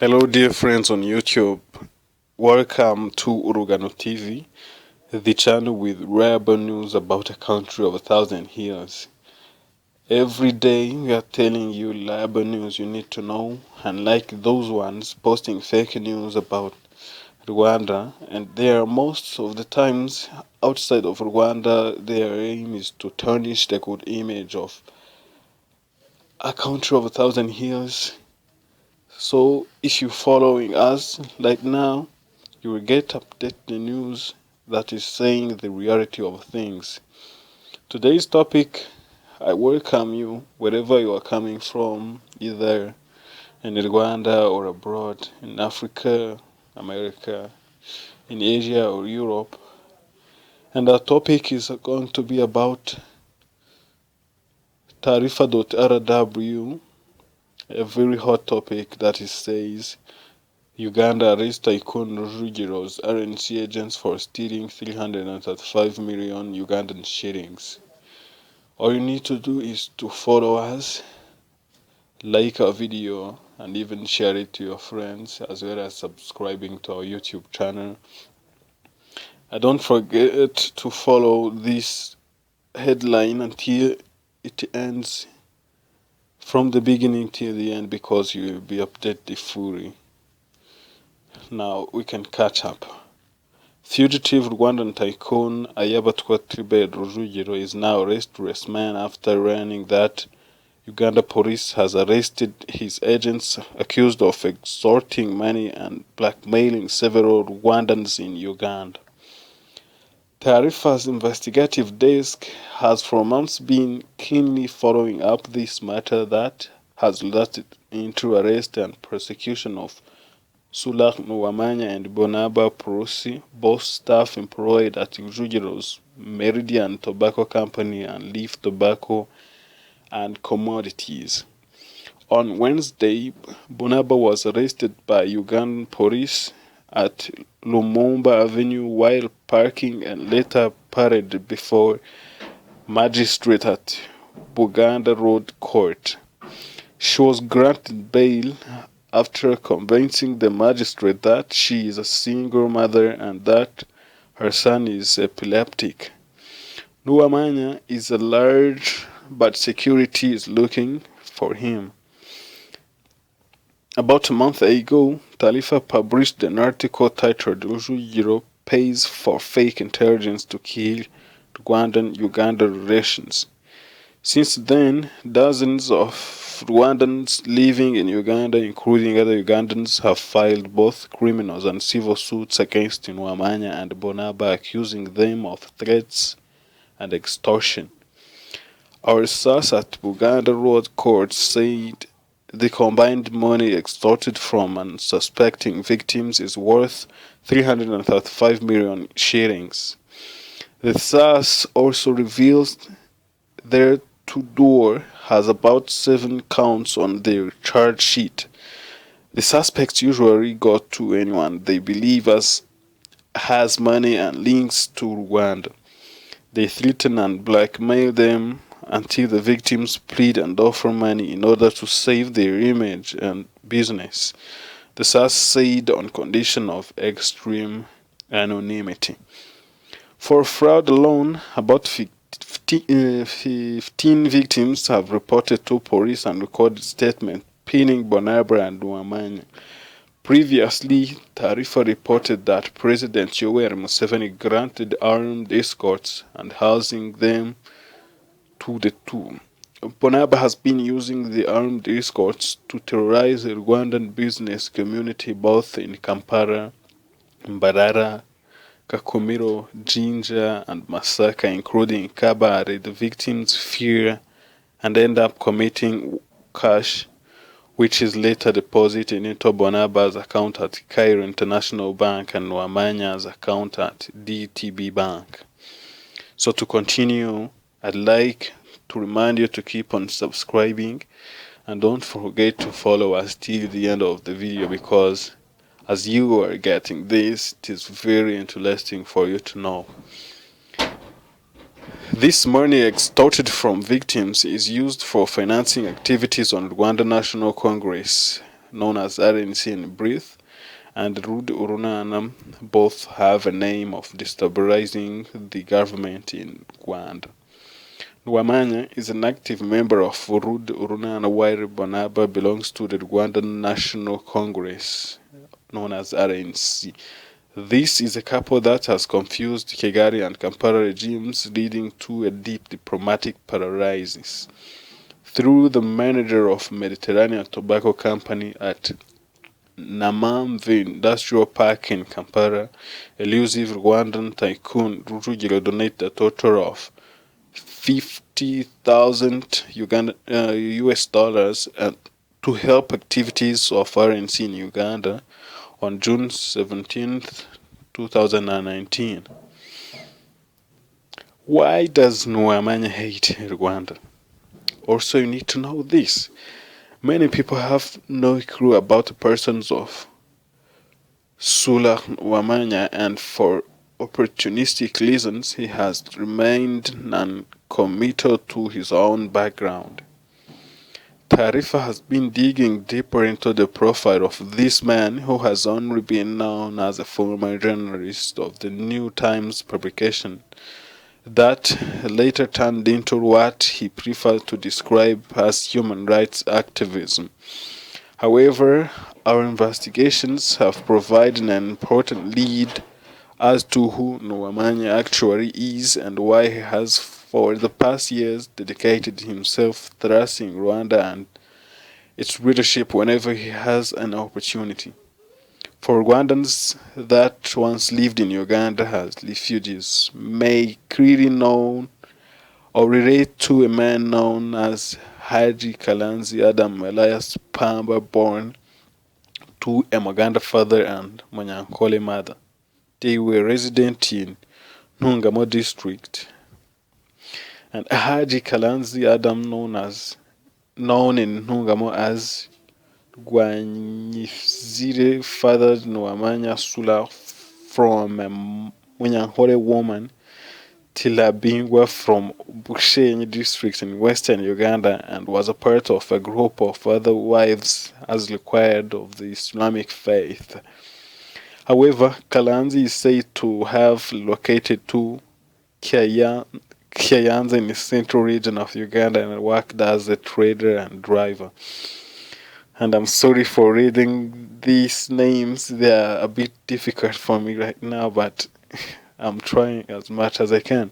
Hello dear friends on YouTube, welcome to Urugano TV, the channel with reliable news about a country of 1,000 years. Every day we are telling you reliable news you need to know, unlike those ones posting fake news about Rwanda, and they are most of the times outside of Rwanda. Their aim is to tarnish the good image of a country of 1,000 years. So if you're following us like now, you will get updated the news that is saying the reality of things. Today's topic, I welcome you wherever you are coming from, either in Rwanda or abroad, in Africa, America, in Asia or Europe. And our topic is going to be about Taarifa.rw, a very hot topic that is says Uganda arrests Tycoon Rujugiro's RNC agents for stealing 335 million Ugandan shillings. All you need to do is to follow us, like our video, and even share it to your friends, as well as subscribing to our YouTube channel. And don't forget to follow this headline until it ends, from the beginning till the end, because you will be updated fully. Now we can catch up. Fugitive Rwandan tycoon Ayabatwa Tribert Rujugiro is now a restless man after learning that Uganda Police has arrested his agents accused of extorting money and blackmailing several Rwandans in Uganda. Taarifa's investigative desk has for months been keenly following up this matter that has resulted into arrest and prosecution of Sulah, Nuwamanya and Boonabana, Prossy, both staff employed at Rujugiro's Meridian Tobacco Company and Leaf Tobacco and Commodities. On Wednesday, Boonabana was arrested by Uganda Police at Lumumba Avenue while parking and later paraded before magistrate at Buganda Road court. She was granted bail after convincing the magistrate that she is a single mother and that her son is epileptic. Nuwamanya is a large, but security is looking for him. About a month ago, Taarifa published an article titled Rujugiro Pays for Fake Intelligence to Kill Rwanda-Uganda Relations. Since then, dozens of Rwandans living in Uganda, including other Ugandans, have filed both criminal and civil suits against Nuwamanya and Boonabana, accusing them of threats and extortion. Our source at Buganda Road court said the combined money extorted from unsuspecting victims is worth 335 million shillings. The source also reveals their two-door has about 7 counts on their charge sheet. The suspects usually go to anyone they believe has money and links to Rwanda. They threaten and blackmail them until the victims plead and offer money in order to save their image and business. The source said on condition of extreme anonymity. For fraud alone, about 15 victims have reported to police and recorded statements pinning Boonabana and Nuwamanya. Previously, Taarifa reported that President Yoweri Museveni granted armed escorts and housing them to the two. Boonabana has been using the armed escorts to terrorize the Rwandan business community both in Kampala, Mbarara, Kakumiro, Jinja, and Masaka, including Kabare. The victims fear and end up committing cash, which is later deposited into Boonabana's account at Cairo International Bank and Nuwamanya's account at DTB Bank. So to continue, I'd like to remind you to keep on subscribing and don't forget to follow us till the end of the video, because as you are getting this, it is very interesting for you to know. This money extorted from victims is used for financing activities on Rwanda National Congress known as RNC in brief, and Rude Urunana both have a name of destabilizing the government in Rwanda. Nuwamanya is an active member of Rude Urunana while Bonaba belongs to the Rwandan National Congress, known as RNC. This is a couple that has confused Kigali and Kampala regimes, leading to a deep diplomatic paralysis. Through the manager of Mediterranean Tobacco Company at Namamvi Industrial Park in Kampala, elusive Rwandan tycoon Rujugiro donated a total of 50,000 US dollars to help activities of RNC in Uganda on June 17, 2019. Why does Nuwamanya hate Rwanda? Also, you need to know this. Many people have no clue about the persons of Sulah Nuwamanya, and for opportunistic reasons he has remained non-committal to his own background. Taarifa has been digging deeper into the profile of this man, who has only been known as a former journalist of the New Times publication that later turned into what he preferred to describe as human rights activism. However, our investigations have provided an important lead as to who Nuwamanya actually is and why he has for the past years dedicated himself thrusting Rwanda and its leadership whenever he has an opportunity. For Rwandans that once lived in Uganda as refugees may clearly know or relate to a man known as Haji Kalanzi Adam Elias Pamba, born to a Maganda father and Munyankole mother. They were resident in Ntungamo district, and Haji Kalanzi Adam, known in Ntungamo as Gwanyizire, fathered Nuwamanya Sulah from a Munyankole woman, Tilabingwa from Bushenyi district in western Uganda, and was a part of a group of other wives as required of the Islamic faith. However, Kalanzi is said to have relocated to Kayanza in the central region of Uganda and worked as a trader and driver. And I'm sorry for reading these names, they are a bit difficult for me right now, but I'm trying as much as I can.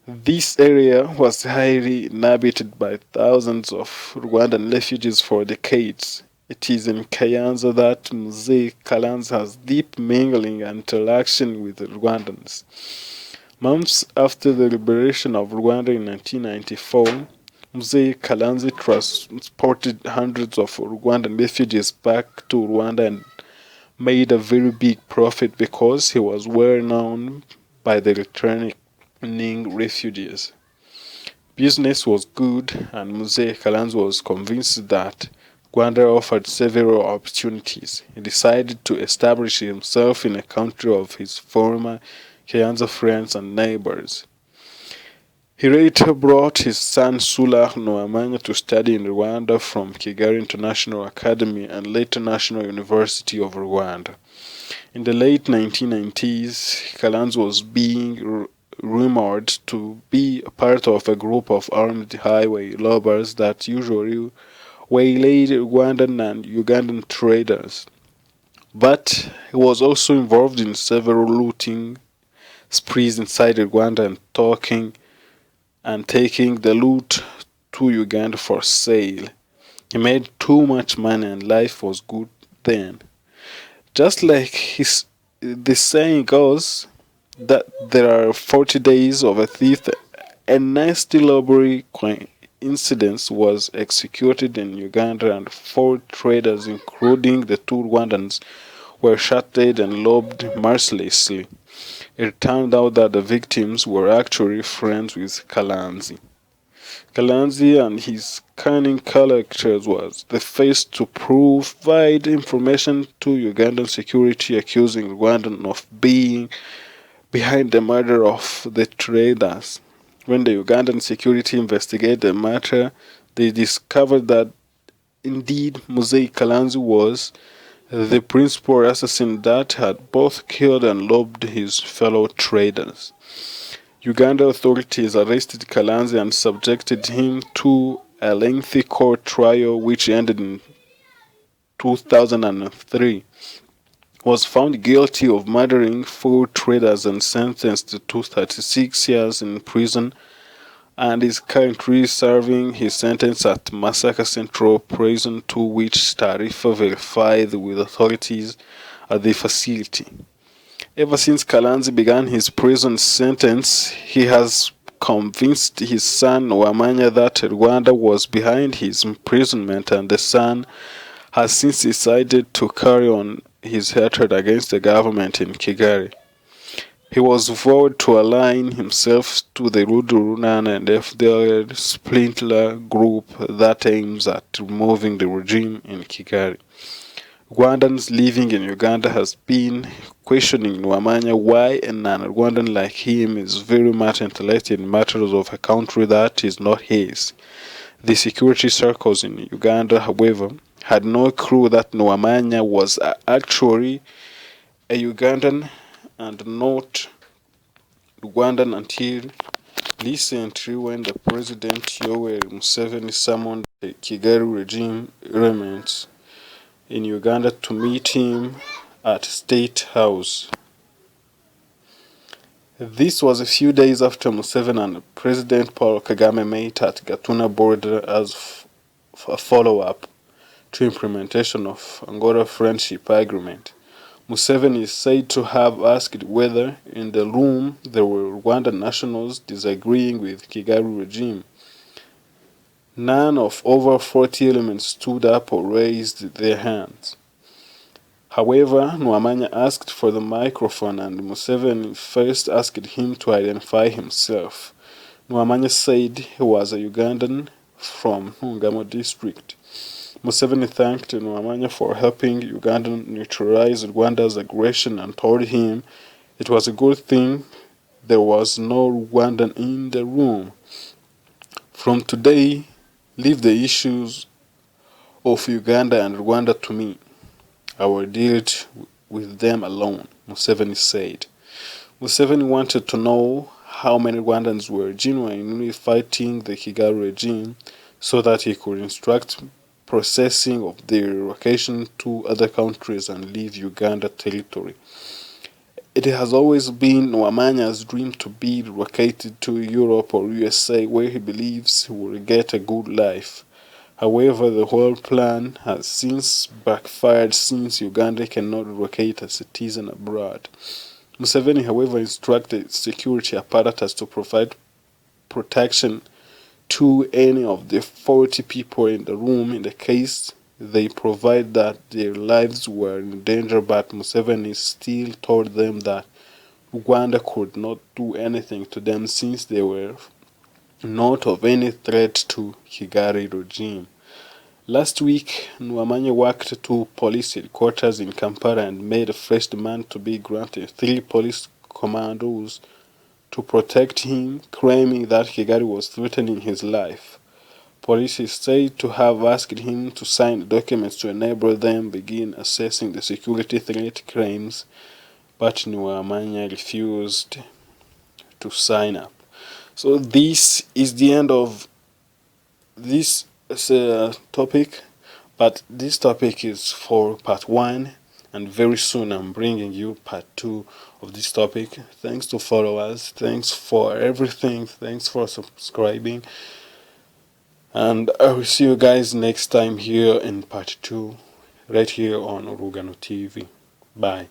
This area was highly inhabited by thousands of Rwandan refugees for decades. It is in Kayanza that Mzee Kalanzi has deep mingling and interaction with Rwandans. Months after the liberation of Rwanda in 1994, Mzee Kalanzi transported hundreds of Rwandan refugees back to Rwanda and made a very big profit because he was well known by the returning refugees. Business was good, and Mzee Kalanzi was convinced that Rwanda offered several opportunities. He decided to establish himself in a country of his former Kayanza friends and neighbors. He later brought his son Sulah Nuwamanya to study in Rwanda from Kigali International Academy and later National University of Rwanda. In the late 1990s, Kalanzi was being rumored to be a part of a group of armed highway robbers that usually waylaid Rwandan and Ugandan traders. But he was also involved in several looting sprees inside Rwanda and taking the loot to Uganda for sale. He made too much money and life was good then. Just like the saying goes, that there are 40 days of a thief, a nasty robbery incident was executed in Uganda and 4 traders, including the 2 Rwandans, were shot dead and robbed mercilessly. It turned out that the victims were actually friends with Kalanzi. Kalanzi and his cunning characters was the first to provide information to Ugandan security, accusing Rwandan of being behind the murder of the traders. When the Ugandan security investigated the matter, they discovered that indeed Mzee Kalanzi was the principal assassin that had both killed and robbed his fellow traders. Uganda authorities arrested Kalanzi and subjected him to a lengthy court trial which ended in 2003. Was found guilty of murdering 4 traders and sentenced to 36 years in prison, and is currently serving his sentence at Masaka Central Prison, to which Taarifa verified with authorities at the facility. Ever since Kalanzi began his prison sentence, he has convinced his son Nuwamanya that Rwanda was behind his imprisonment, and the son has since decided to carry on his hatred against the government in Kigali. He was vowed to align himself to the Rwanda and FDLR splinter group that aims at removing the regime in Kigali. Rwandans living in Uganda has been questioning Nuwamanya why a non-Rwandan like him is very much interested in matters of a country that is not his. The security circles in Uganda, however, had no clue that Nuwamanya was actually a Ugandan and not Rwandan until recently, when the President Yoweri Museveni summoned the Kigali regime elements in Uganda to meet him at State House. This was a few days after Museveni and President Paul Kagame met at Gatuna border as a follow-up to implementation of Angola Friendship Agreement. Museveni is said to have asked whether in the room there were Rwandan nationals disagreeing with Kigali regime. None of over 40 elements stood up or raised their hands. However, Nuwamanya asked for the microphone, and Museveni first asked him to identify himself. Nuwamanya said he was a Ugandan from Urugano district. Museveni thanked Nuwamanya for helping Uganda neutralize Rwanda's aggression and told him it was a good thing there was no Rwandan in the room. From today, leave the issues of Uganda and Rwanda to me. I will deal with them alone, Museveni said. Museveni wanted to know how many Rwandans were genuinely fighting the Kigali regime so that he could instruct processing of their relocation to other countries and leave Uganda territory. It has always been Nuwamanya's dream to be relocated to Europe or USA, where he believes he will get a good life. However, the whole plan has since backfired, since Uganda cannot relocate a citizen abroad. Museveni, however, instructed security apparatus to provide protection to any of the 40 people in the room in the case they provide that their lives were in danger, but Museveni still told them that Rwanda could not do anything to them since they were not of any threat to Kigali regime. Last week, Nuwamanya walked to police headquarters in Kampala and made a fresh demand to be granted 3 police commandos to protect him, claiming that Kigali was threatening his life. Police is said to have asked him to sign documents to enable them begin assessing the security threat claims, but Nuwamanya refused to sign up. So this is the end of this topic, but this topic is for part 1, and very soon I'm bringing you part 2 of this topic. Thanks to followers, thanks for everything, thanks for subscribing, and I will see you guys next time here in part 2, right here on Urugano TV. Bye.